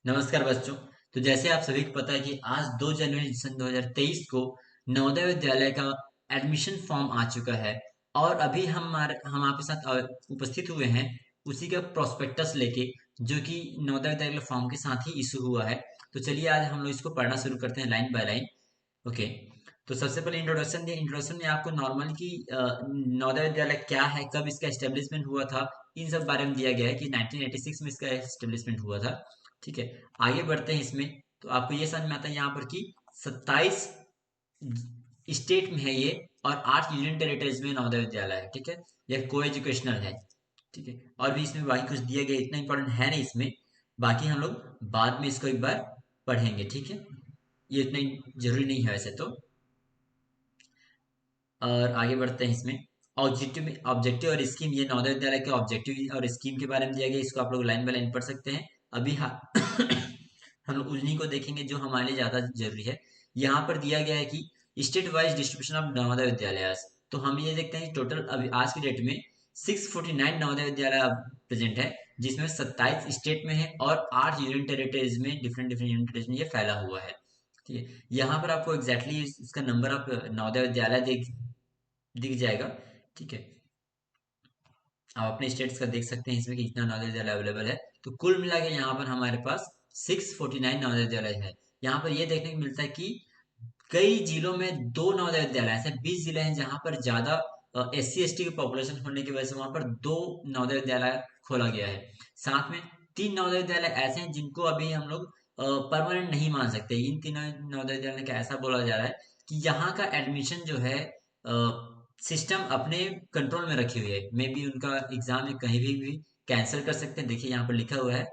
नमस्कार बच्चों। तो जैसे आप सभी को पता है कि आज 2 जनवरी सन 2023 को नवोदय विद्यालय का एडमिशन फॉर्म आ चुका है और अभी हम आपके साथ उपस्थित हुए हैं उसी का प्रोस्पेक्टस लेके, जो कि नवोदय विद्यालय फॉर्म के साथ ही इशू हुआ है। तो चलिए आज हम लोग इसको पढ़ना शुरू करते हैं लाइन बाय लाइन। ओके। तो सबसे पहले इंट्रोडक्शन में आपको नॉर्मल की नवोदय विद्यालय क्या है, कब इसका एस्टेब्लिशमेंट हुआ था, इन सब बारे में दिया गया है कि 1986 में इसका एस्टेब्लिशमेंट हुआ था। ठीक है। आगे बढ़ते हैं इसमें। तो आपको ये समझ में आता है यहाँ पर कि 27 स्टेट में है ये और 8 यूनियन टेरिटरीज में नवोदय विद्यालय है। ठीक है। यह को एजुकेशनल है। ठीक है। और भी इसमें बाकी कुछ दिया गया, इतना इंपॉर्टेंट है नहीं इसमें। बाकी हम लोग बाद में इसको एक बार पढ़ेंगे। ठीक है। ये इतना जरूरी नहीं है वैसे तो। और आगे बढ़ते हैं इसमें। ऑब्जेक्टिव और स्कीम, ये नवोदय विद्यालय के ऑब्जेक्टिव और स्कीम के बारे में दिया गया, इसको आप लोग लाइन बाय लाइन पढ़ सकते हैं। अभी हम लोग उन्हीं को देखेंगे जो हमारे लिए ज्यादा जरूरी है। यहाँ पर दिया गया है कि state wise distribution of Navodaya Vidyalaya. तो हम ये देखते हैं कि टोटल अभी आज की डेट में 649 नवोदय विद्यालय प्रेजेंट है, जिसमें 27 स्टेट में है और 8 यूनियन टेरिटरीज में, डिफरेंट डिफरेंट यूनियन टेरिटरीज में ये फैला हुआ है। ठीक है। यहाँ पर आपको एग्जैक्टली इसका नंबर ऑफ नवोदय विद्यालय दिख जाएगा। ठीक है। आप अपने स्टेट्स का देख सकते हैं इसमें कि कितना नवोदय विद्यालय अवेलेबल है। तो कुल मिला के यहाँ पर हमारे पास 649 नवोदय विद्यालय है। यहाँ पर यह देखने को मिलता है कि कई जिलों में दो नवोदय विद्यालय, ऐसे 20 जिले हैं जहाँ पर ज्यादा SC ST की पॉपुलेशन होने की वजह से वहां पर दो नवोदय विद्यालय खोला गया है। साथ में 3 नवोदय विद्यालय ऐसे हैं जिनको अभी हम लोग परमानेंट नहीं मान सकते। इन तीनों नवोदय विद्यालय का ऐसा बोला जा रहा है कि यहाँ का एडमिशन जो है सिस्टम अपने कंट्रोल में रखी हुई है। मे बी उनका एग्जाम कहीं भी कैंसिल कर सकते हैं। देखिए यहाँ पर लिखा हुआ है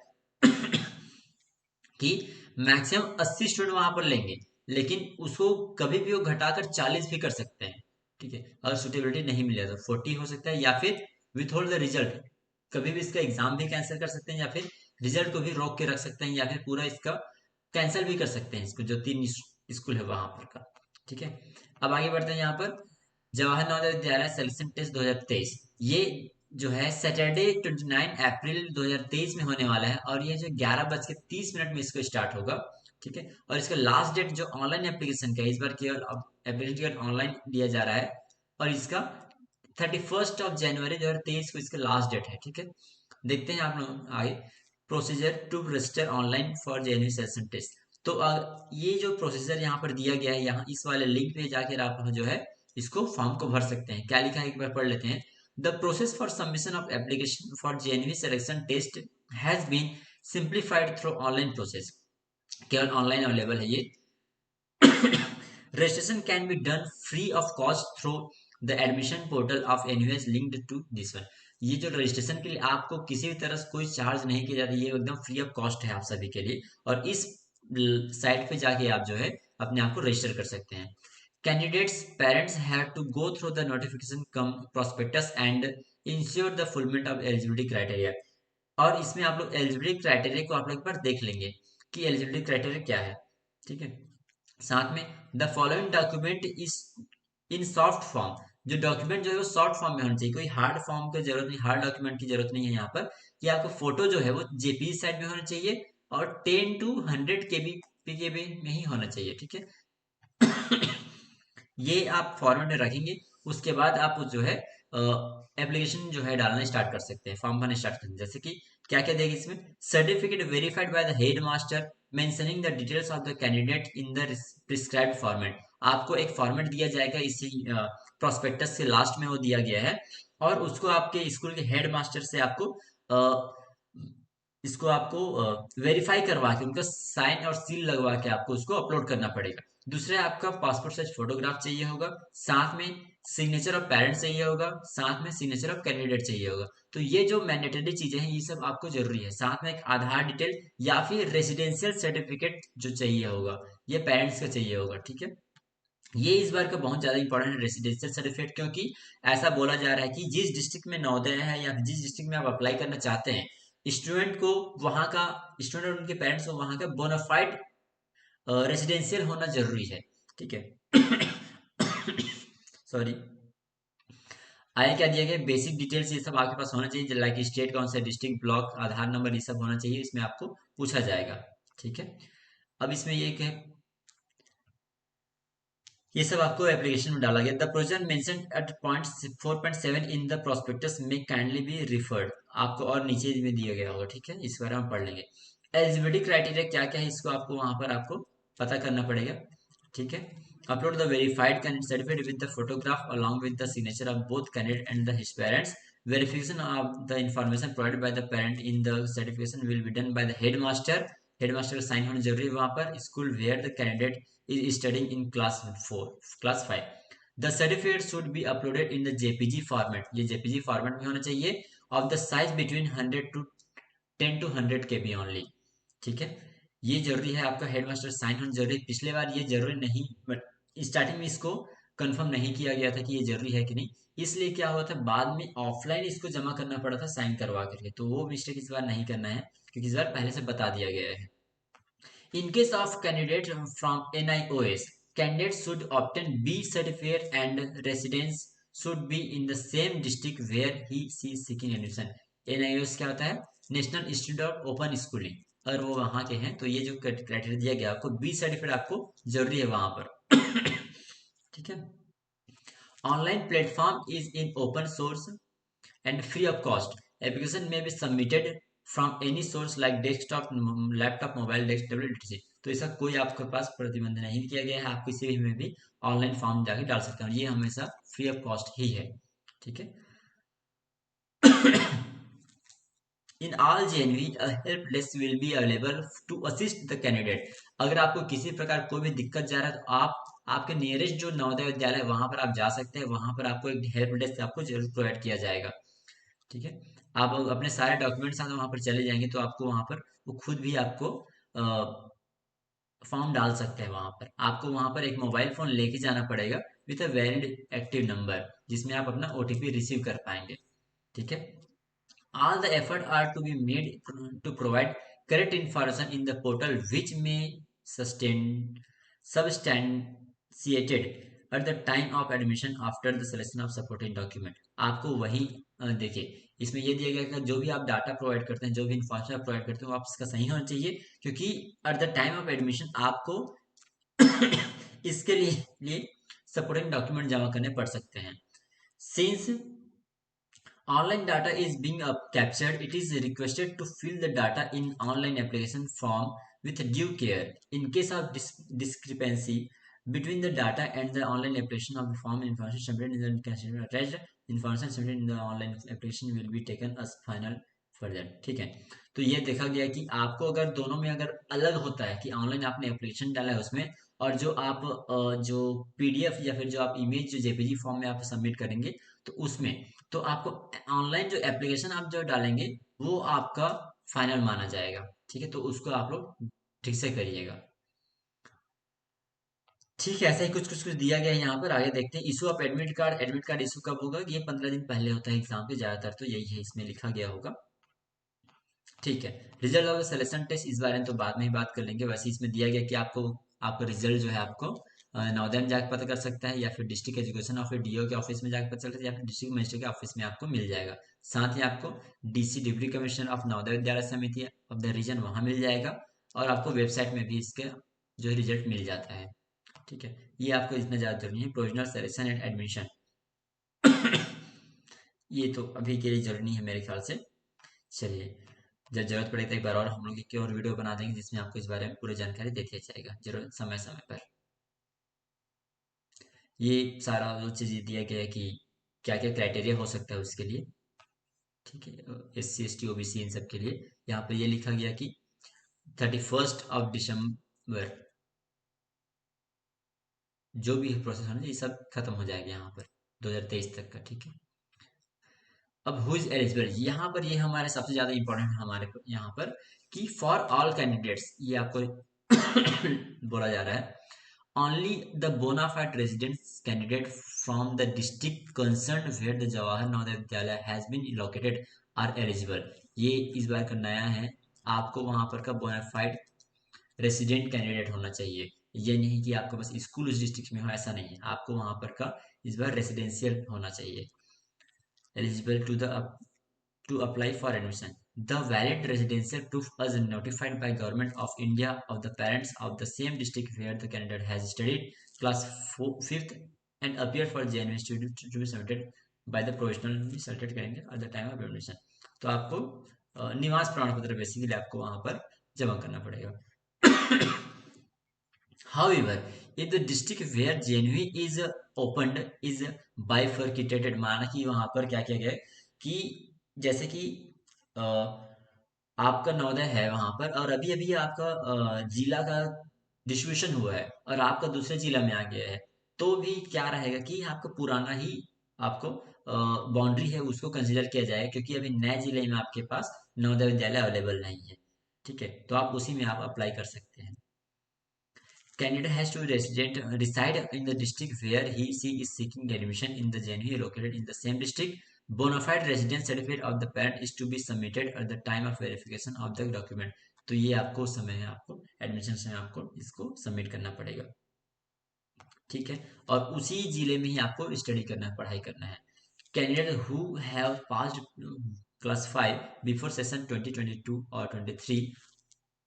कि मैक्सिमम 80 स्टूडेंट वहां पर लेंगे, लेकिन उसको कभी भी वो घटाकर 40 भी कर सकते हैं। ठीक है। अगर सुटेबिलिटी नहीं मिले तो 40 हो सकता है, या फिर विथ होल्ड द रिजल्ट, कभी भी इसका एग्जाम भी कैंसिल कर सकते हैं, या फिर रिजल्ट को भी रोक के रख सकते हैं, या फिर पूरा इसका कैंसिल भी कर सकते हैं, इसको जो 3 स्कूल है वहां पर का। ठीक है। अब आगे बढ़ते हैं यहाँ पर। जवाहर नवोदय विद्यालय सिलेक्शन टेस्ट 2023, ये जो है सैटरडे 29 अप्रैल 2023 में होने वाला है और ये जो 11:30 में इसको स्टार्ट होगा। ठीक है। और इसका लास्ट डेट जो ऑनलाइन एप्लीकेशन का है, इस बार केवल एप्लीकेशन टिकट ऑनलाइन दिया जा रहा है और इसका 31 जनवरी 2023 को इसका लास्ट डेट है। ठीक है। देखते हैं आप लोग आगे। Procedure to register online for JNU session test. तो ये जो प्रोसीजर यहाँ पर दिया गया है, यहाँ इस वाले लिंक पे जाकर आप जो है इसको फॉर्म को भर सकते हैं। क्या लिखा है एक बार पढ़ लेते हैं। The process for submission of application for JNU selection test has been simplified through online process. केवल ऑनलाइन अवेलेबल है ये। Registration can be done free of cost through the admission portal of NUS linked to this one। ये जो registration के लिए आपको किसी भी तरह से कोई चार्ज नहीं किया जाता, ये एकदम फ्री ऑफ कॉस्ट है आप सभी के लिए। और इस साइट पे जाके आप जो है अपने आप को रजिस्टर कर सकते हैं। Candidates parents have to go through the notification cum prospectus and ensure the fulfilment of eligibility criteria. और इसमें आप लोग एलिजिबिलिटी क्राइटेरिया को आप लोग एक बार देख लेंगे कि एलिजिबिलिटी क्राइटेरिया क्या है। ठीक है। साथ में the following document is in soft form. जो डॉक्यूमेंट जो है वो सॉफ्ट फॉर्म में होना चाहिए, कोई हार्ड फॉर्म की जरूरत नहीं, हार्ड डॉक्यूमेंट की जरूरत नहीं है यहाँ पर। कि आपको फोटो जो है वो जेपीजी साइज में होना चाहिए और 10 to 100 KB में ही होना चाहिए। ठीक है। ये आप फॉर्मेट में रखेंगे, उसके बाद आप जो है एप्लीकेशन जो है डालना स्टार्ट कर सकते हैं, फॉर्म भरना स्टार्ट करते हैं। जैसे कि क्या क्या देगी इसमें। Certificate verified by the head master mentioning the details of the candidate in the prescribed format. आपको एक फॉर्मेट दिया जाएगा, इसी प्रोस्पेक्टस के लास्ट में वो दिया गया है और उसको आपके स्कूल के हेड मास्टर से आपको इसको आपको वेरीफाई करवा के उनका साइन और सील लगवा के आपको उसको अपलोड करना पड़ेगा। दूसरा आपका पासपोर्ट साइज फोटोग्राफ चाहिए होगा, साथ में सिग्नेचर ऑफ पेरेंट्स चाहिए होगा, साथ में सिग्नेचर ऑफ कैंडिडेट चाहिए होगा। तो ये जो मैंडेटरी चीजें हैं ये सब आपको जरूरी है। साथ में एक आधार डिटेल या फिर रेसिडेंशियल सर्टिफिकेट जो चाहिए होगा, ये पेरेंट्स का चाहिए होगा। ठीक है। ये इस बार का बहुत ज्यादा इंपॉर्टेंट है रेसिडेंशियल सर्टिफिकेट, क्योंकि ऐसा बोला जा रहा है कि जिस डिस्ट्रिक्ट में नवोदय है या जिस डिस्ट्रिक्ट में आप अप्लाई करना चाहते हैं, स्टूडेंट को वहां का, स्टूडेंट और उनके पेरेंट्स को वहां का बोनाफाइड रेसिडेंशियल होना जरूरी है। ठीक है। सॉरी। आगे क्या दिया गया, बेसिक डिटेल्स ये सब आपके पास होना चाहिए, लाइक स्टेट कौन सा, डिस्ट्रिक्ट, ब्लॉक, आधार नंबर, ये सब होना चाहिए, इसमें आपको पूछा जाएगा। ठीक है। अब इसमें ये क्या है, ये सब आपको एप्लीकेशन में डाला गया। The provision mention at point 4.7 in the prospectus में काइंडली बी रिफर्ड, आपको और नीचे में दिया गया होगा, ठीक है, इस बारे में पढ़ लेंगे। एलिजिबिलिटी क्राइटेरिया क्या क्या है, इसको आपको वहां पर आपको पता करना पड़ेगा, ठीक है। Upload the verified candidate certificate with the photograph along with the signature of both candidate and the his parents. Verification of the information provided by the parent in the certification will be done by the headmaster। Headmaster का sign होना जरूरी है वहां पर। School where the candidate is studying in class 5। The certificate should be uploaded in the JPG format, ये JPG format में होना चाहिए, of the size between 100 to 10 to 100 KB only, ठीक है। ये जरूरी है, आपका हेडमास्टर साइन होना जरूरी है। पिछले बार ये जरूरी नहीं, बट स्टार्टिंग में इसको कंफर्म नहीं किया गया था कि ये जरूरी है कि नहीं, इसलिए क्या हुआ था बाद में ऑफलाइन इसको जमा करना पड़ा था साइन करवा करके, तो वो मिस्टेक इस बार नहीं करना है क्योंकि इस बार पहले से बता दिया गया है। In case of candidate from NIOS, candidates should obtain B certificate and residence should be in the same district where she is seeking admission। NIOS क्या होता है, national institute of open schooling, अगर वो वहां के हैं तो ये जो क्राइटेरिया दिया गया आपको, बी सर्टिफिकेट आपको जरूरी है वहां पर। ठीक है। Online platform is in open source and free of cost। Application may be submitted from any source like desktop, laptop, mobile, desktop, etc। तो इसका कोई आपके पास प्रतिबंध नहीं किया गया है, आप किसी भी में भी ऑनलाइन फॉर्म जाके डाल सकते हैं, ये हमेशा फ्री ऑफ कॉस्ट ही है, ठीक है। In all JNV help desk will be available to assist the candidate. अगर आपको किसी प्रकार कोई भी दिक्कत जा रहा है तो आप आपके नियरेस्ट जो नवोदय विद्यालय है वहां पर आप जा सकते हैं, वहां पर आपको एक हेल्प डेस्क आपको जरूर प्रोवाइड किया जाएगा, ठीक है। आप अपने सारे डॉक्यूमेंट साथ वहां पर चले जाएंगे तो आपको वहां पर वो खुद भी आपको फॉर्म डाल सकते हैं। वहां पर आपको वहां पर एक मोबाइल फोन लेके जाना पड़ेगा with a valid active number, जिसमें आप अपना ओटीपी रिसीव कर पाएंगे, ठीक है। All the effort are to be made to provide correct information in the portal which may substantiated at the time of admission after the selection of supporting document। आपको वही देखिए इसमें ये दिया गया कि जो भी आप डाटा प्रोवाइड करते हैं, जो भी इंफॉर्मेशन आप प्रोवाइड करते हो, आप इसका सही होना चाहिए, क्योंकि at the time of admission आपको इसके लिए सपोर्टिंग डॉक्यूमेंट जमा करने पड़ सकते हैं। Since online data is being captured, it is requested to fill the data in online application form with due care. In case of discrepancy between the data and the online application of the form, information submitted in the attached information submitted in the online application will be taken as final further। ठीक है। तो ये देखा गया कि आपको अगर दोनों में अगर अलग होता है कि ऑनलाइन आपने एप्लीकेशन डाला है उसमें, और जो आप जो पीडीएफ या फिर जो आप इमेज जो जेपीजी फॉर्म में आप सबमिट करेंगे तो उसमें, तो आपको ऑनलाइन जो एप्लीकेशन आप जो डालेंगे वो आपका फाइनल माना जाएगा, ठीक है। तो उसको आप लोग ठीक से करिएगा, ठीक है। ऐसा ही कुछ कुछ कुछ दिया गया है यहाँ पर, आगे देखते हैं। Issue of admit card, admit card issue कब होगा, ये 15 दिन पहले होता है एग्जाम के, ज्यादातर तो यही है इसमें लिखा गया होगा, ठीक है। Result of the selection test, इस बारे में तो बाद में ही बात कर लेंगे। वैसे इसमें दिया गया कि आपको आपका रिजल्ट जो है आपको नवोदय में जाकर पता कर सकता है, या फिर डिस्ट्रिक्ट एजुकेशन ऑफिस डीओ के ऑफिस में जाकर पता चलता है, या फिर डिस्ट्रिक्ट मजिस्ट्रेट के ऑफिस में आपको मिल जाएगा। साथ ही आपको DC deputy commissioner of Navodaya Vidyalaya समिति ऑफ द रीजन वहां मिल जाएगा, और आपको वेबसाइट में भी इसके जो रिजल्ट मिल जाता है, ठीक है। ये आपको इतना ज्यादा जरूरी है। प्रोविजनल सिलेक्शन एंड एडमिशन ये तो अभी के लिए जरूरी नहीं है मेरे ख्याल से। चलिए, जब जरूरत पड़े तो एक बार और हम लोग एक और वीडियो बना देंगे जिसमें आपको इस बारे में पूरी जानकारी दे दिया जाएगा जरूरत समय समय पर। ये सारा जो चीज़ दिया गया है कि क्या क्या क्राइटेरिया हो सकता है उसके लिए, ठीक है, SC ST OBC इन सब के लिए। यहाँ पर ये लिखा गया कि 31 दिसंबर जो भी प्रोसेस होना चाहिए सब खत्म हो जाएगा यहाँ पर 2023 तक का, ठीक है। अब हु इज एलिजिबल, यहाँ पर ये हमारे सबसे ज्यादा इंपॉर्टेंट हमारे यहाँ पर कि फॉर ऑल कैंडिडेट्स, ये आपको बोला जा रहा है only the bona fide residents candidate from the district concerned where the Jawahar Navodaya Vidyalaya has been located are eligible। ये इस बार का नया है, आपको वहां पर का bona fide रेसिडेंट कैंडिडेट होना चाहिए। ये नहीं कि आपका बस स्कूल उस डिस्ट्रिक्ट में हो, ऐसा नहीं है, आपको वहां पर का इस बार रेसिडेंशियल होना चाहिए। Eligible to the to apply for admission। The valid residential proof as notified by Government of India of the parents of the same district where the candidate has studied class 5th and appeared for JNU student to be submitted by the provisionally selected candidate at the time of admission. तो आपको निवास प्रमाण पत्र basically आपको वहां पर जमा करना पड़ेगा. However, if the district where JNU is opened is bifurcated, माना कि वहां पर क्या किया गया है कि जैसे कि अ, आपका नवोदय है वहां पर और अभी अभी आपका जिला का डिस्ट्रीब्यूशन हुआ है और आपका दूसरे जिला में आ गया है, तो भी क्या रहेगा कि आपका पुराना ही आपको बाउंड्री है उसको कंसिडर किया जाएगा, क्योंकि अभी नए जिले में आपके पास नवोदय विद्यालय अवेलेबल नहीं है. ठीक है, तो आप उसी में आप अप्लाई कर सकते हैं. Candidate has to reside in the district where she is seeking admission in the JNU located in the same district. Bona fide residence certificate of the parent is to be submitted at the time of verification of the document. तो ये आपको समय है, आपको admission समय आपको इसको submit करना पड़ेगा. ठीक है, और उसी जिले में ही आपको स्टडी करना है, पढ़ाई करना है. Candidate who have passed class 5 before session 2022 or 23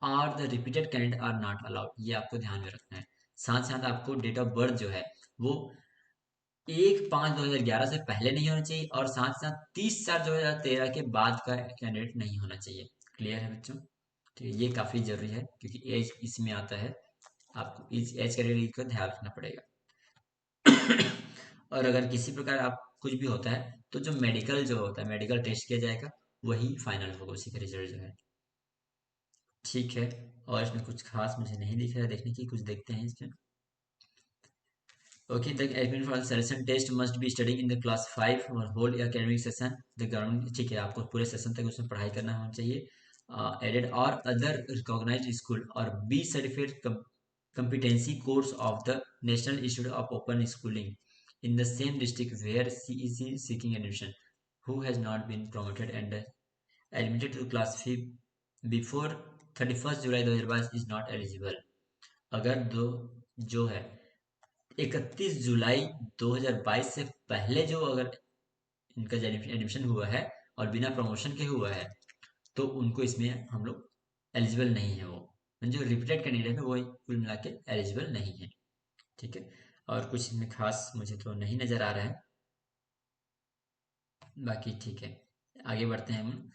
और the repeated candidate are not allowed, ये आपको ध्यान में रखना है. साथ साथ आपको डेट ऑफ बर्थ जो है वो 1/5/2011 से पहले नहीं होना चाहिए और साथ साथ 30/4/2013 के बाद का कैंडिडेट नहीं होना चाहिए. क्लियर है बच्चों? तो ये काफी जरूरी है क्योंकि एज इसमें आता है, आपको इस एज कैटेगरी का ध्यान रखना पड़ेगा. और अगर किसी प्रकार आप कुछ भी होता है तो जो मेडिकल जो होता है, मेडिकल टेस्ट किया जाएगा, वही फाइनल होगा, उसी का रिजल्ट जो है. ठीक है, और इसमें कुछ खास मुझे नहीं दिख रहा है देखने की, कुछ देखते हैं इसमें. Okay, the admit for selection test must be studying in the class 5 और whole academic session the government. ठीक है, आपको पूरे सेशन तक उसमें पढ़ाई करना होना चाहिए. एडेड और अदर रिकॉग्नाइज्ड स्कूल और B certificate competency course of the National Institute of Open Schooling in the same district where she is seeking admission, who has not been promoted and admitted to class 5 before 31st July 2022 is not eligible. अगर दो जो है 31 जुलाई 2022 से पहले जो अगर इनका admission हुआ है और बिना प्रमोशन के हुआ है तो उनको इसमें हम लोग एलिजिबल नहीं है. वो जो रिपीटेड कैंडिडेट है वो कुल मिला के एलिजिबल नहीं है. ठीक है, और कुछ इसमें खास मुझे तो नहीं नजर आ रहा है, बाकी ठीक है. आगे बढ़ते हैं हम.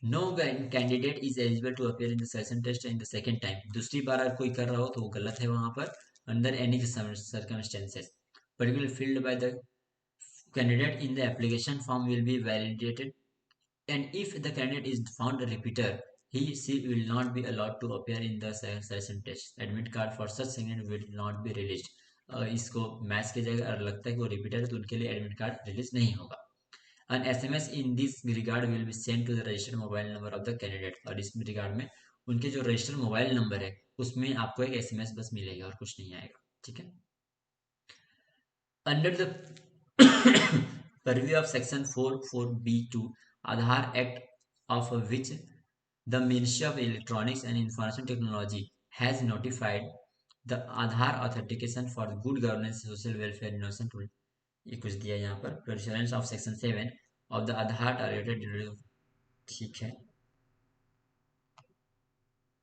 No candidate is eligible to appear in the session test in the second time. दूसरी बार अगर कोई कर रहा हो तो वो गलत है वहां पर. Under any circumstances particular field by the candidate in the application form will be validated, and if the candidate is found a repeater, he will not be allowed to appear in the selection test. Admit card for such candidate will not be released. इसको match किया जाएगा और लगता है कि वो repeater है तो उनके लिए एडमिट कार्ड रिलीज नहीं होगा. An SMS in this regard will be sent to the registered mobile number of the candidate. और इस रिगार्ड में उनके जो रजिस्टर्ड मोबाइल नंबर है उसमें आपको एक SMS बस मिलेगा और कुछ नहीं आएगा. ठीक है, under the purview of section 44B2 Aadhaar Act, of which the Ministry of Electronics and Information Technology has notified the Aadhaar authentication for good governance social welfare innovation tool. ये कुछ दिया यहाँ पर provisions of section 7 of the Aadhaar targeted. ठीक है,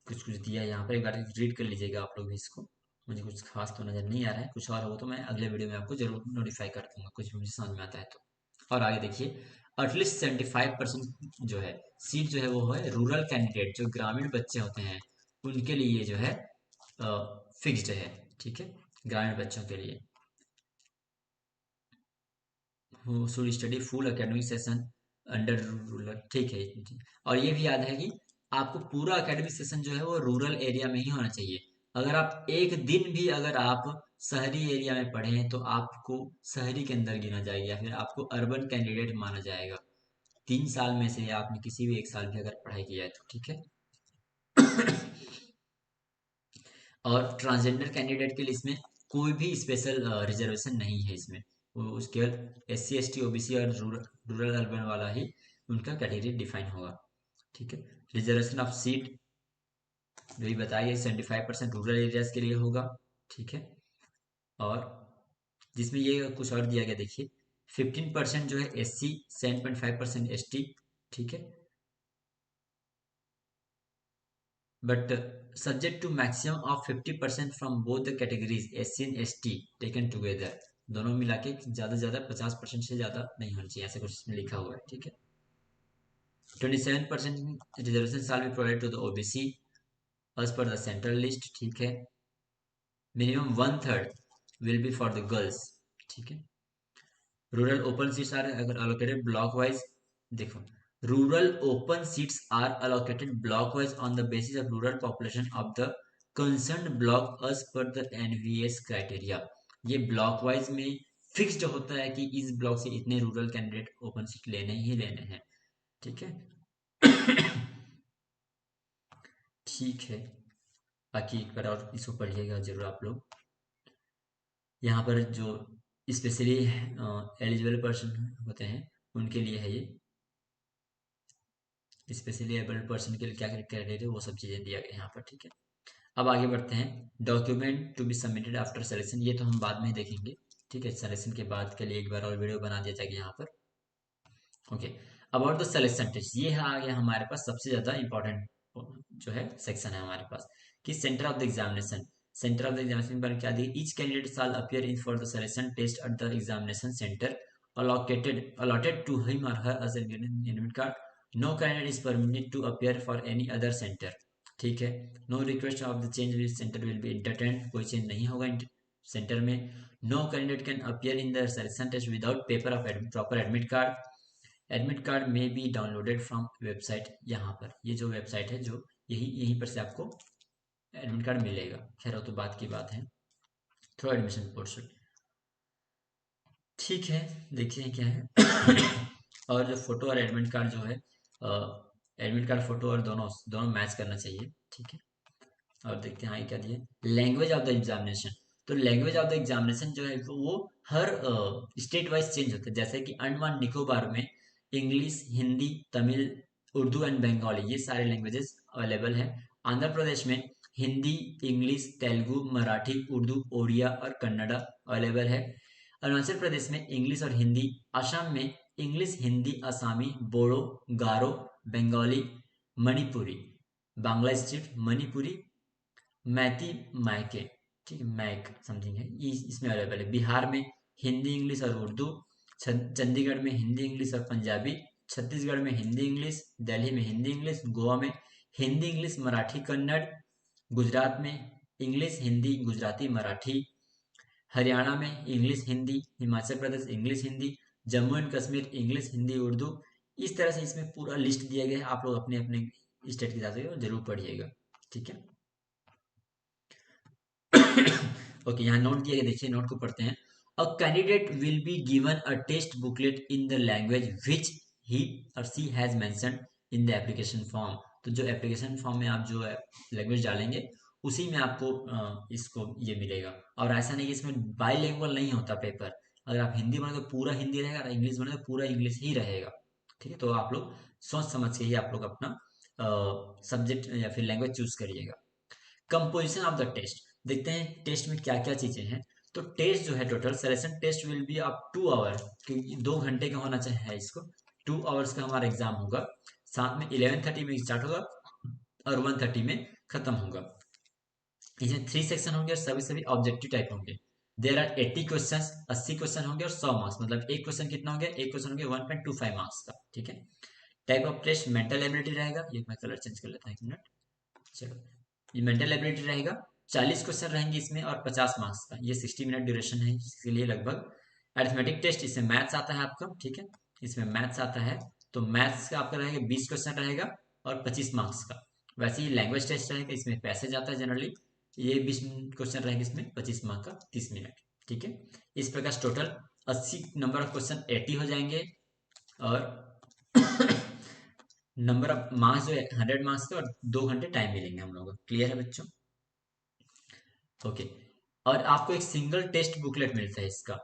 कुछ कुछ दिया है यहाँ पर, एक बार रीड कर लीजिएगा आप लोग भी इसको. मुझे कुछ खास तो नजर नहीं आ रहा है, कुछ और हो तो मैं अगले वीडियो में आपको जरूर नोटिफाई कर दूंगा, कुछ भी मुझे समझ में आता है तो. और आगे देखिए, एटलीस्ट 75% जो है सीट जो है वो है रूरल कैंडिडेट, जो ग्रामीण बच्चे होते हैं उनके लिए जो है फिक्स्ड है. ठीक है, ग्रामीण बच्चों के लिए who should study full academic session under rural. ठीक है, और ये भी याद है कि आपको पूरा एकेडमिक सेशन जो है वो रूरल एरिया में ही होना चाहिए. अगर आप एक दिन भी अगर आप शहरी एरिया में पढ़े हैं तो आपको शहरी के अंदर गिना जाएगा या फिर आपको अर्बन कैंडिडेट माना जाएगा. 3 साल में से आपने किसी भी एक साल भी अगर पढ़ाई किया है तो. ठीक है, और ट्रांसजेंडर कैंडिडेट के लिए इसमें कोई भी स्पेशल रिजर्वेशन नहीं है इसमें. वो केवल SC ST OBC और रूरल अर्बन वाला ही उनका कैटेगरी डिफाइन होगा. ठीक है, रिजर्वेशन ऑफ सीट वही बताइए 75% रूरल एरियाज के लिए होगा. ठीक है, और जिसमें ये कुछ और दिया गया देखिए, 15% जो है SC, 7.5% ST. ठीक है, but subject to maximum of 50% from both the categories SC and ST taken together, दोनों मिला के ज्यादा से ज्यादा 50% से ज्यादा नहीं होना चाहिए, ऐसा कुछ इसमें लिखा हुआ है, ठीक है। 27% reservation shall be provide to the OBC as per the central list, ठीक है। Minimum 1/3 will be for the girls, ठीक है। रूरल ओपन सीट्स आर अगर अलोकेटेड ब्लॉक वाइज, देखो, rural open seats are allocated block wise on the basis of rural population of the concern block as per the NVS criteria. ये block wise में fixed होता है कि इस block से इतने रूरल कैंडिडेट ओपन सीट लेने ही लेने हैं, ठीक है। ठीक है, बाकी एक बार और इसको पढ़िएगा जरूर आप लोग। यहाँ पर जो स्पेशली एलिजिबल पर्सन होते हैं उनके लिए है ये, स्पेशली एबल्ड पर्सन के लिए क्या क्राइटेरिया वो सब चीज़ें दिया गया यहाँ पर, ठीक है। अब आगे बढ़ते हैं, document to be submitted after selection, ये तो हम बाद में ही देखेंगे, ठीक है। सिलेक्शन के बाद के लिए एक बार और वीडियो बना दिया जाएगा यहाँ पर, okay. About the selection test, ये है आ गया हमारे पास सबसे ज़्यादा इंपॉर्टेंट जो है सेक्शन है हमारे पास, कि centre of the examination. Centre of the examination पर क्या दिया, each candidate shall appear in for the selection test at the examination centre allotted to him or her as an admit card. No candidate is permitted to appear for any other center, ठीक है। No request of the change which centre will be entertained, कोई change नहीं होगा centre में। No candidate can appear in the selection test without paper of proper admit card. Admit card में be downloaded from website, यहाँ पर ये जो website है जो यहीं पर से आपको एडमिट कार्ड मिलेगा, खैर वो तो बात की बात है। थ्रू एडमिशन पोर्टल, ठीक है, देखते हैं क्या है। और जो फोटो और एडमिट कार्ड जो है, एडमिट कार्ड फोटो और दोनों दोनों मैच करना चाहिए, ठीक है। और देखते हैं आगे क्या दिए, लैंग्वेज ऑफ द एग्जामिनेशन। तो लैंग्वेज ऑफ द एग्जामिनेशन जो है वो हर स्टेट वाइज चेंज होता है, जैसे कि अंडमान निकोबार में इंग्लिश, हिंदी, तमिल, उर्दू एंड बंगाली, ये सारे लैंग्वेजेस अवेलेबल हैं। आंध्र प्रदेश में हिंदी, इंग्लिश, तेलुगु, मराठी, उर्दू, ओडिया और कन्नड़ा अवेलेबल है। अरुणाचल प्रदेश में इंग्लिश और हिंदी, असम में इंग्लिश, हिंदी, असामी, बोडो, गारो, बंगाली, मणिपुरी, बांग्ला स्टेट, मणिपुरी, मैती, मायके, ठीक है, मैक समथिंग है ये इसमें अवेलेबल है। बिहार में हिंदी, इंग्लिश और उर्दू, चंडीगढ़ में हिंदी, इंग्लिश और पंजाबी, छत्तीसगढ़ में हिंदी, इंग्लिश, दिल्ली में हिंदी, इंग्लिश, गोवा में हिंदी, इंग्लिश, मराठी, कन्नड़, गुजरात में इंग्लिश, हिंदी, गुजराती, मराठी, हरियाणा में English, Hindi, Himachal Pradesh English, Hindi, Jammu and Kashmir English, Hindi, Urdu. इस तरह से इसमें पूरा लिस्ट दिया गया है, आप लोग अपने अपने स्टेट के हिसाब से जरूर पढ़िएगा, ठीक है। ओके, यहाँ नोट दिया गया, देखिए नोट को पढ़ते हैं। A candidate will be given a test booklet in the language which he or she has mentioned in the application form. तो जो एप्लीकेशन फॉर्म में आप जो है लैंग्वेज डालेंगे उसी में आपको इसको ये मिलेगा। और ऐसा नहीं कि इसमें बाईलिंगुअल नहीं होता पेपर, अगर आप हिंदी बने तो पूरा हिंदी रहेगा और इंग्लिश बने तो पूरा इंग्लिश ही रहेगा, ठीक है। तो आप लोग सोच समझ के ही आप लोग अपना सब्जेक्ट या फिर लैंग्वेज चूज करिएगा। कंपोजिशन ऑफ द टेस्ट, देखते हैं टेस्ट में क्या क्या चीजें हैं। तो टेस्ट जो है total selection test will be up 2 hour, क्योंकि 2 घंटे का होना चाहिए इसको, 2 आवर्स का हमारा एग्जाम होगा। साथ में 11:30 में स्टार्ट होगा और 1:30 में खत्म होगा। इसमें 3 सेक्शन होंगे और सभी सभी ऑब्जेक्टिव टाइप होंगे। देर आर 80 क्वेश्चन, 80 क्वेश्चन होंगे और 100 मार्क्स, मतलब एक क्वेश्चन कितना हो गया, एक क्वेश्चन हो गया 1.25 मार्क्स का, ठीक है। Type of test mental ability रहेगा, ये मैं कलर चेंज कर लेता हूँ, एक मिनट, चलो। ये मेंटल एबिलिटी रहेगा, 40 क्वेश्चन रहेंगे इसमें और 50 मार्क्स का, ये 60 मिनट ड्यूरेशन है इसके लिए लगभग। अरिथमेटिक टेस्ट, इसमें मैथ्स आता है आपका, ठीक है, इसमें मैथ्स आता है। तो मैथ्स का आपका रहेगा 20 क्वेश्चन रहेगा और 25 मार्क्स का। वैसे ही लैंग्वेज टेस्ट रहेगा, इसमें पैसेज आता है जनरली, ये 20 क्वेश्चन रहेंगे इसमें, 25 मार्क्स का 30 मिनट, ठीक है। इस प्रकार टोटल 80 नंबर ऑफ क्वेश्चन 80 हो जाएंगे और नंबर ऑफ मार्क्स जो है 100 मार्क्स का और 2 घंटे टाइम मिलेंगे हम लोगों को। क्लियर है बच्चों? ओके। और आपको एक सिंगल टेस्ट बुकलेट मिलता है इसका।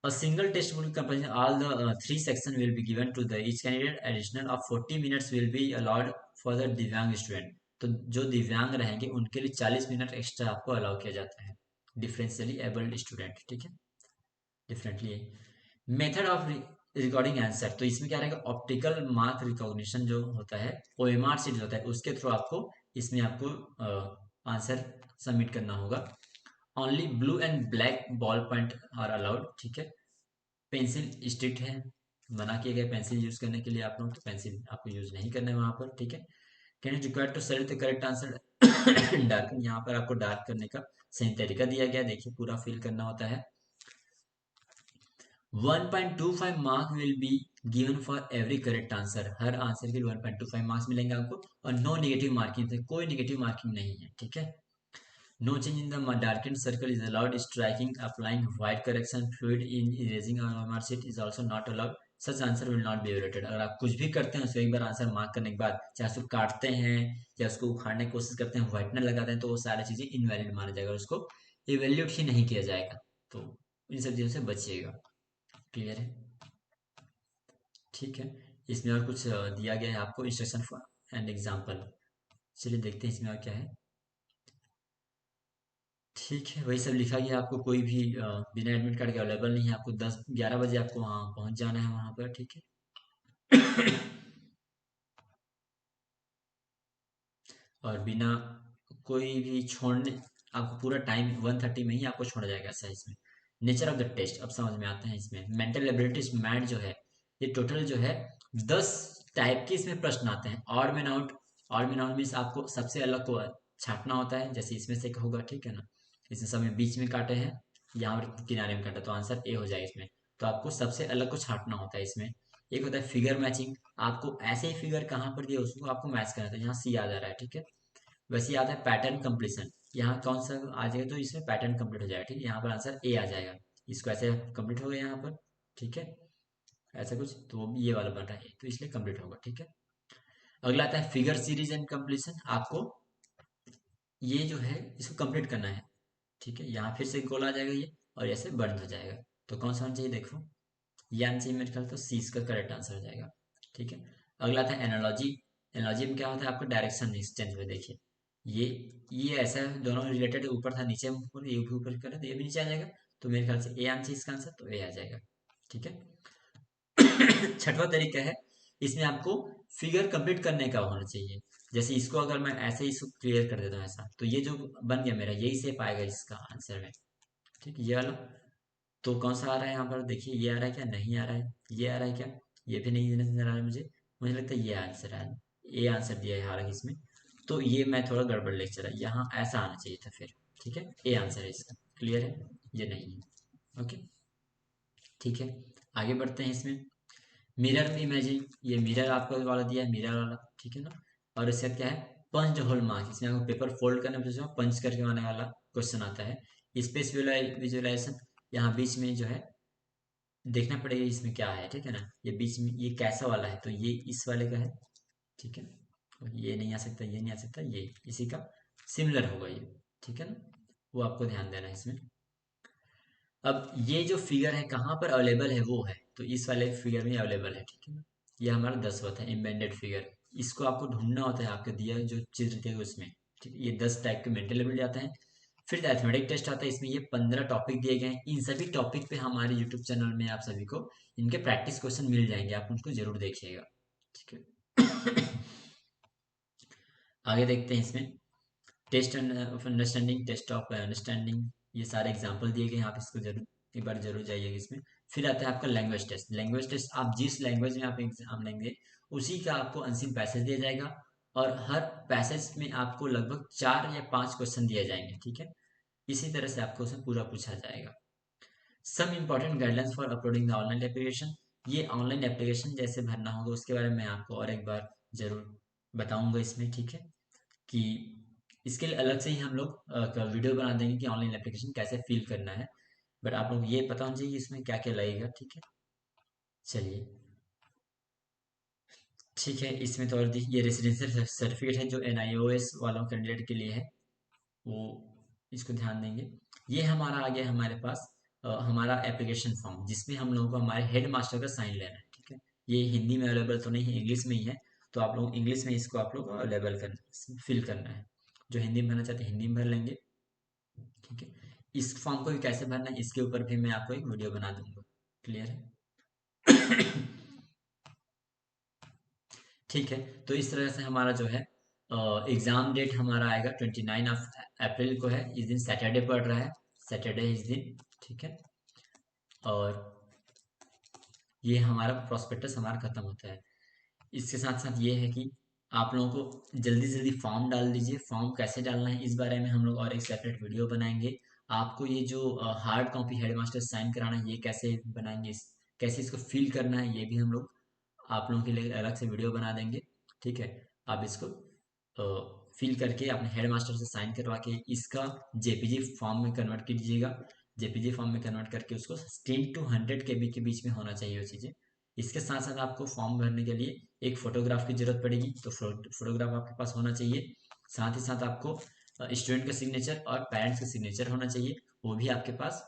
A single test will comprise all the 3 sections will be given to the each candidate. Additional of 40 minutes will be allowed for the दिव्यांग student. तो जो दिव्यांग रहेंगे उनके लिए 40 मिनट एक्स्ट्रा आपको अलाउ किया जाता है, डिफरेंशियली एबल्ड स्टूडेंट, ठीक है, differently. Method of recording answer, तो इसमें क्या रहेगा, ऑप्टिकल मार्क रिकॉग्निशन जो होता है OMR सीट होता है उसके थ्रू आपको इसमें आपको आंसर सबमिट करना होगा। Only blue and black ball point are allowed, ठीक है। पेंसिल स्ट्रिक्ट है, मना किया गया पेंसिल यूज करने के लिए आप लोग, तो पेंसिल आपको यूज नहीं करना है वहां पर, ठीक है। Can it required to select the correct answer dark, यहाँ पर आपको डार्क करने का सही तरीका दिया गया, देखिए पूरा फिल करना होता है। 1.25 mark will be given for every correct answer, her answer के लिए 1.25 मार्क्स मिलेंगे आपको, और नो नेगेटिव मार्किंग, कोई नेगेटिव मार्किंग नहीं है, ठीक है। No change in the darkened circle is allowed. Striking, applying white correction fluid in erasing or mark sheet is also not allowed. Such answer will not be evaluated. अगर आप कुछ भी करते हैं उसको एक बार आंसर मार्क करने के बाद, चाहे उसको काटते हैं या उसको उखाड़ने की कोशिश करते हैं, व्हाइटनर लगाते हैं, तो वो सारी चीजें इनवैलिड माना जाएगा, उसको इवेल्यूट ही नहीं किया जाएगा। तो इन सब चीजों से बचिएगा। क्लियर है, ठीक है। इसमें और कुछ दिया गया है आपको इंस्ट्रक्शन एंड एग्जाम्पल, चलिए देखते हैं इसमें और क्या है। ठीक है, वही सब लिखा गया, आपको कोई भी बिना एडमिट कार्ड के अवेलेबल नहीं है, आपको 10-11 बजे आपको वहाँ पहुँच जाना है वहाँ पर, ठीक है। और बिना कोई भी छोड़ने, आपको पूरा टाइम 1:30 में ही आपको छोड़ा जाएगा साइंस में। नेचर ऑफ द टेस्ट अब समझ में आता है इसमें। मेंटल एबिलिटीज मैट जो है, ये टोटल जो है 10 टाइप के इसमें प्रश्न आते हैं। Odd man out, odd man out means आपको सबसे अलग को छांटना होता है, जैसे इसमें से होगा, ठीक है ना। इसमें सब में बीच में काटे हैं, यहाँ पर किनारे में काटा, तो आंसर ए हो जाएगा इसमें। तो आपको सबसे अलग को छांटना होता है इसमें। एक होता है फिगर मैचिंग, आपको ऐसे ही फिगर कहाँ पर दिया उसको आपको मैच करना था, यहाँ सी आ जा रहा है, ठीक है। वैसे ही आता है पैटर्न कंप्लीशन, यहाँ कौन सा आ जाएगा, तो इसमें पैटर्न कंप्लीट हो जाएगा, ठीक है। यहाँ पर आंसर ए आ जाएगा, इसको ऐसे कंप्लीट हो गया यहाँ पर, ठीक है। ऐसा कुछ, तो वो भी ये वाला बन रहा है, तो इसलिए कंप्लीट होगा, ठीक है। अगला आता है फिगर सीरीज एंड कंप्लीशन, आपको ये जो है इसको कंप्लीट करना है, ठीक है। यहाँ फिर से गोल आ जाएगा ये, और ऐसे बंद हो जाएगा। तो कौन सा होना चाहिए, देखो ये आना चाहिए मेरे ख्याल, तो सी इसका करेक्ट आंसर हो जाएगा, ठीक है। अगला था एनालॉजी। एनालॉजी में क्या होता है, आपका डायरेक्शन एक्सचेंज में देखिए, ये ये ऐसा है, दोनों रिलेटेड, ऊपर था नीचे ऊपर, ये भी ऊपर करा तो ये भी नीचे आ जाएगा, तो मेरे ख्याल से ए आना चाहिए इसका आंसर, तो ए आ जाएगा, ठीक है। छठवां तरीका है, इसमें आपको फिगर कंप्लीट करने का होना चाहिए। जैसे इसको अगर मैं ऐसे ही क्लियर कर देता हूँ ऐसा, तो ये जो बन गया मेरा, यही से पाएगा इसका आंसर में, ठीक है, ये वाला। तो कौन सा आ रहा है यहाँ पर, देखिए ये आ रहा है क्या, नहीं आ रहा है, ये आ रहा है क्या, ये भी नहीं नजर आ रहा है मुझे। मुझे लगता है ये आंसर है, ये आंसर दिया है हालांकि इसमें, तो ये मैं थोड़ा गड़बड़ लेके चला, यहाँ ऐसा आना चाहिए था फिर, ठीक है, ए आंसर है इसका। क्लियर है, ये नहीं है, ओके, ठीक है। आगे बढ़ते हैं इसमें। मिरर इमेजिंग, ये मिरर आपको वाला दिया है, मिरर वाला, ठीक है ना। और इसका क्या है, पंच होल मार्क, इसमें आपको पेपर फोल्ड करने पे पंच करके आने वाला क्वेश्चन आता है। स्पेस विजुअलाइजेशन, यहाँ बीच में जो है देखना पड़ेगा इसमें क्या है, ठीक है ना। ये बीच में ये कैसा वाला है, तो ये इस वाले का है, ठीक है। और ये नहीं आ सकता, ये नहीं आ सकता, ये इसी का सिमिलर होगा ये, ठीक है ना। वो आपको ध्यान देना है इसमें। अब ये जो फिगर है कहाँ पर अवेलेबल है वो है, तो इस वाले फिगर में अवेलेबल है, ठीक है ना। ये हमारा 10वां था एम्बेडेड फिगर, इसको आपको ढूंढना होता है आपके दिया जो चित्र दिया उसमें, ठीक है। ये 10 टाइप के मेंटल लेवल जाते हैं। फिर अरिथमेटिक टेस्ट आता है, इसमें ये 15 टॉपिक दिए गए हैं। इन सभी टॉपिक पे हमारे यूट्यूब चैनल में आप सभी को इनके प्रैक्टिस क्वेश्चन मिल जाएंगे, आप उनको जरूर देखिएगा, ठीक है। आगे देखते हैं इसमें, test of understanding, test of understanding, ये सारे एग्जांपल दिए गए हैं, आप इसको जरूर एक बार जरूर जाइएगा इसमें। फिर आता है आपका लैंग्वेज टेस्ट। लैंग्वेज टेस्ट आप जिस लैंग्वेज में आप एग्जाम लेंगे उसी का आपको अनसीन पैसेज दिया जाएगा, और हर पैसेज में आपको लगभग 4 या 5 क्वेश्चन दिए जाएंगे, ठीक है। इसी तरह से आपको उसे पूरा पूछा जाएगा। Some important guidelines for uploading the online application, ये ऑनलाइन एप्लीकेशन जैसे भरना होगा उसके बारे में मैं आपको और एक बार जरूर बताऊंगा इसमें, ठीक है। कि इसके लिए अलग से ही हम लोग वीडियो बना देंगे कि ऑनलाइन एप्लीकेशन कैसे फिल करना है, बट आप लोग ये पता होना चाहिए कि इसमें क्या क्या लगेगा, ठीक है। चलिए, ठीक है, इसमें तो और ये रेसिडेंशियल सर्टिफिकेट है जो NIOS वालों कैंडिडेट के लिए है, वो इसको ध्यान देंगे। ये हमारा आ गया हमारे पास हमारा एप्लीकेशन फॉर्म, जिसमें हम लोगों को हमारे हेड मास्टर का साइन लेना है, ठीक है। ये हिंदी में अवेलेबल तो नहीं है, इंग्लिश में ही है, तो आप लोग इंग्लिश में इसको आप लोग अवेलेबल करना, फिल करना है। जो हिंदी में भरना चाहते हैं हिंदी में भर लेंगे, ठीक है। इस फॉर्म को भी कैसे भरना है इसके ऊपर भी मैं आपको एक वीडियो बना दूंगा। क्लियर है। ठीक है, तो इस तरह से हमारा जो है एग्ज़ाम डेट हमारा आएगा 29 ऑफ अप्रैल को है, इस दिन सैटरडे पड़ रहा है, सैटरडे इस दिन, ठीक है। और ये हमारा प्रोस्पेक्टस हमारा खत्म होता है। इसके साथ साथ ये है कि आप लोगों को जल्दी से जल्दी फॉर्म डाल दीजिए। फॉर्म कैसे डालना है इस बारे में हम लोग और एक सेपरेट वीडियो बनाएंगे। आपको ये जो हार्ड कॉपी हेडमास्टर साइन कराना है ये कैसे बनाएंगे, कैसे इसको फिल करना है ये भी हम लोग आप लोगों के लिए अलग से वीडियो बना देंगे, ठीक है। आप इसको फिल करके अपने हेड मास्टर से साइन करवा के इसका जेपीजी फॉर्म में कन्वर्ट कीजिएगा। जेपीजी फॉर्म में कन्वर्ट करके उसको 10 to 100 KB के बीच में होना चाहिए वो चीज़ें। इसके साथ साथ आपको फॉर्म भरने के लिए एक फोटोग्राफ की जरूरत पड़ेगी, तो फोटोग्राफ आपके पास होना चाहिए। साथ ही साथ आपको स्टूडेंट का सिग्नेचर और पेरेंट्स का सिग्नेचर होना चाहिए, वो भी आपके पास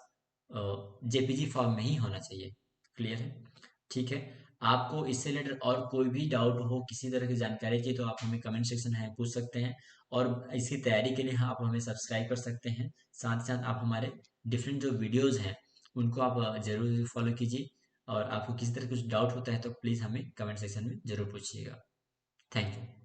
जेपीजी फॉर्म में ही होना चाहिए। क्लियर है, ठीक है। आपको इससे रिलेटेड और कोई भी डाउट हो, किसी तरह की जानकारी चाहिए, तो आप हमें कमेंट सेक्शन में पूछ सकते हैं। और इसकी तैयारी के लिए आप हमें सब्सक्राइब कर सकते हैं। साथ ही साथ आप हमारे डिफरेंट जो वीडियोज़ हैं उनको आप ज़रूर फॉलो कीजिए। और आपको किसी तरह कुछ डाउट होता है तो प्लीज़ हमें कमेंट सेक्शन में ज़रूर पूछिएगा। Thank you.